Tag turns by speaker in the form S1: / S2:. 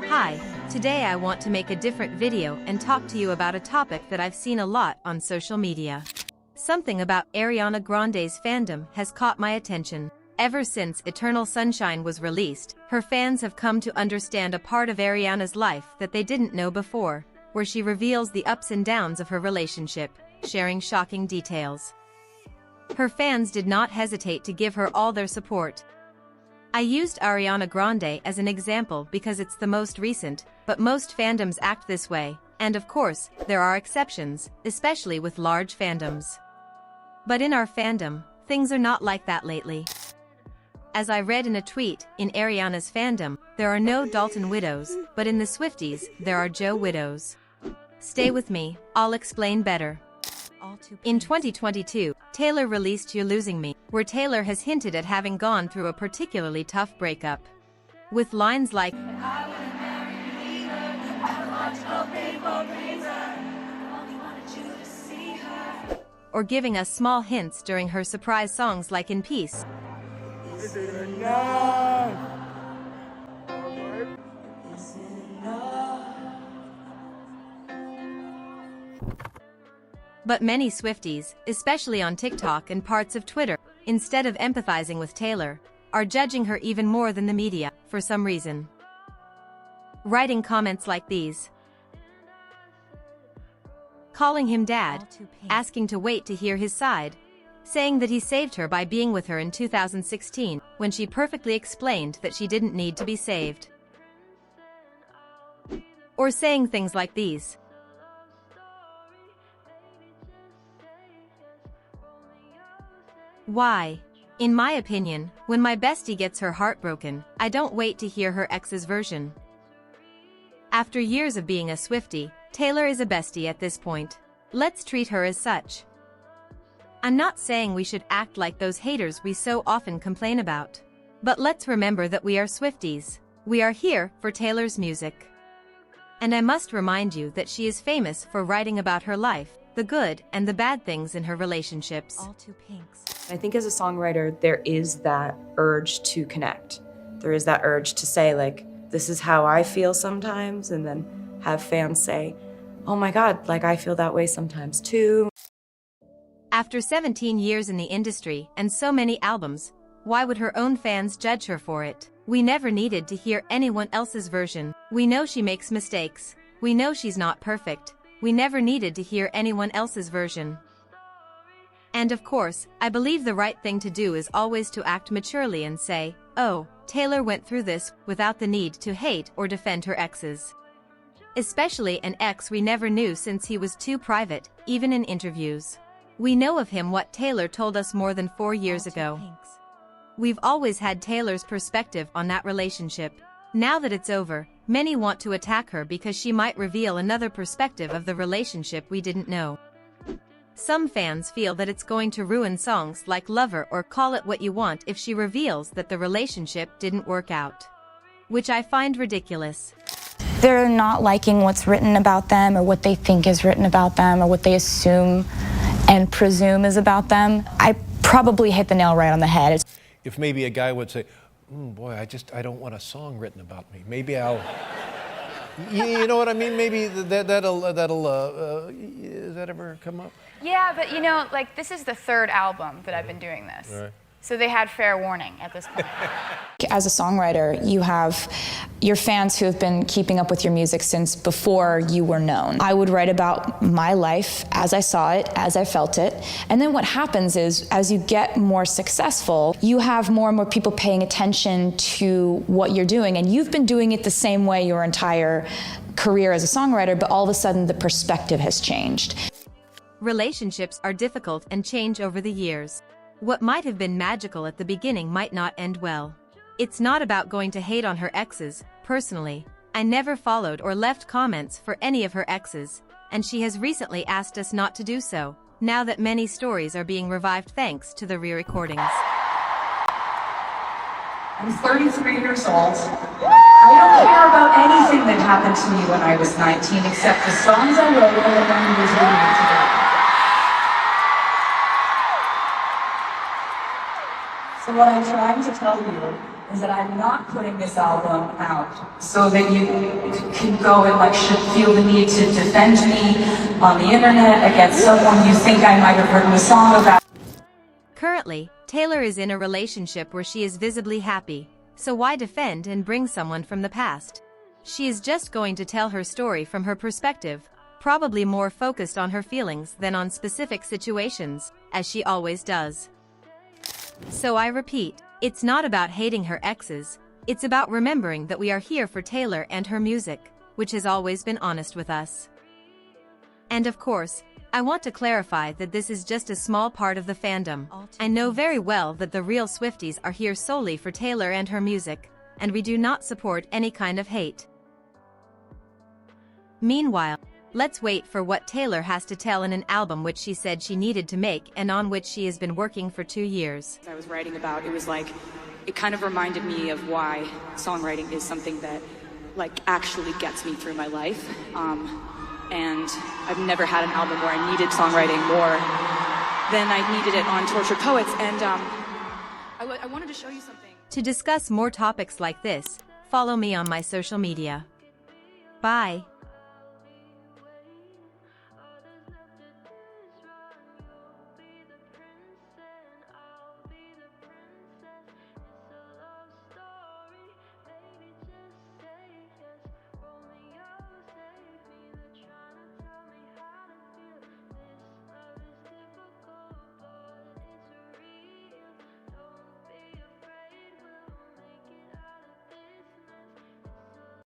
S1: Hi, today I want to make a different video and talk to you about a topic that I've seen a lot on social media. Something about Ariana Grande's fandom has caught my attention. Ever since Eternal Sunshine was released, her fans have come to understand a part of Ariana's life that they didn't know before, where she reveals the ups and downs of her relationship, sharing shocking details. Her fans did not hesitate to give her all their support. I used Ariana Grande as an example because it's the most recent, but most fandoms act this way, and of course, there are exceptions, especially with large fandoms. But in our fandom, things are not like that lately. As I read in a tweet, in Ariana's fandom, there are no Dalton widows, but in the Swifties, there are Joe widows. Stay with me, I'll explain better. In 2022, Taylor released You're Losing Me, where Taylor has hinted at having gone through a particularly tough breakup. With lines like, or giving us small hints during her surprise songs like In Peace.
S2: Is it enough?
S1: But many Swifties, especially on TikTok and parts of Twitter, instead of empathizing with Taylor, are judging her even more than the media, for some reason. Writing comments like these. Calling him dad, asking to wait to hear his side, saying that he saved her by being with her in 2016, when she perfectly explained that she didn't need to be saved. Or saying things like these. Why? In my opinion, when my bestie gets her heart broken, I don't wait to hear her ex's version. After years of being a Swiftie, Taylor is a bestie at this point. Let's treat her as such. I'm not saying we should act like those haters we so often complain about. But let's remember that we are Swifties. We are here for Taylor's music. And I must remind you that she is famous for writing about her life, the good and the bad things in her relationships.
S3: All two pinks. I think as a songwriter, there is that urge to connect. There is that urge to say, like, this is how I feel sometimes, and then have fans say, oh my God, like I feel that way sometimes too.
S1: After 17 years in the industry and so many albums, why would her own fans judge her for it? We never needed to hear anyone else's version. We know she makes mistakes. We know she's not perfect. We never needed to hear anyone else's version. And of course, I believe the right thing to do is always to act maturely and say, oh, Taylor went through this, without the need to hate or defend her exes. Especially an ex we never knew since he was too private, even in interviews. We know of him what Taylor told us more than 4 years ago. We've always had Taylor's perspective on that relationship. Now that it's over, many want to attack her because she might reveal another perspective of the relationship we didn't know. Some fans feel that it's going to ruin songs like Lover or Call It What You Want if she reveals that the relationship didn't work out. Which I find ridiculous.
S4: They're not liking what's written about them or what they think is written about them or what they assume and presume is about them. I probably hit the nail right on the head.
S5: If maybe a guy would say, boy, I don't want a song written about me. Maybe I'll, you know what I mean? Maybe that'll, does that ever come up?
S6: Yeah, but you know, like this is the third album that I've been doing this.
S5: Right.
S6: So they had fair warning at this point.
S4: As a songwriter, you have your fans who have been keeping up with your music since before you were known. I would write about my life as I saw it, as I felt it. And then what happens is, as you get more successful, you have more and more people paying attention to what you're doing. And you've been doing it the same way your entire career as a songwriter, but all of a sudden the perspective has changed.
S1: Relationships are difficult and change over the years. What might have been magical at the beginning might not end well. It's not about going to hate on her exes. Personally, I never followed or left comments for any of her exes, and she has recently asked us not to do so, now that many stories are being revived thanks to the re-recordings.
S7: I'm 33 years old. I don't care about anything that happened to me when I was 19 except the songs I wrote and the one who was reading it today. So what I'm trying to tell you is that I'm not putting this album out so that you can go and like should feel the need to defend me on the internet against someone you think I might have written a song about.
S1: Currently, Taylor is in a relationship where she is visibly happy, so why defend and bring someone from the past? She is just going to tell her story from her perspective, probably more focused on her feelings than on specific situations, as she always does. So I repeat, it's not about hating her exes, it's about remembering that we are here for Taylor and her music, which has always been honest with us. And of course, I want to clarify that this is just a small part of the fandom. I know very well that the real Swifties are here solely for Taylor and her music, and we do not support any kind of hate. Meanwhile, let's wait for what Taylor has to tell in an album which she said she needed to make and on which she has been working for 2 years.
S3: I was writing about, it was like, it kind of reminded me of why songwriting is something that like actually gets me through my life. And I've never had an album where I needed songwriting more than I needed it on Tortured Poets, and I wanted to show you something.
S1: To discuss more topics like this, follow me on my social media. Bye.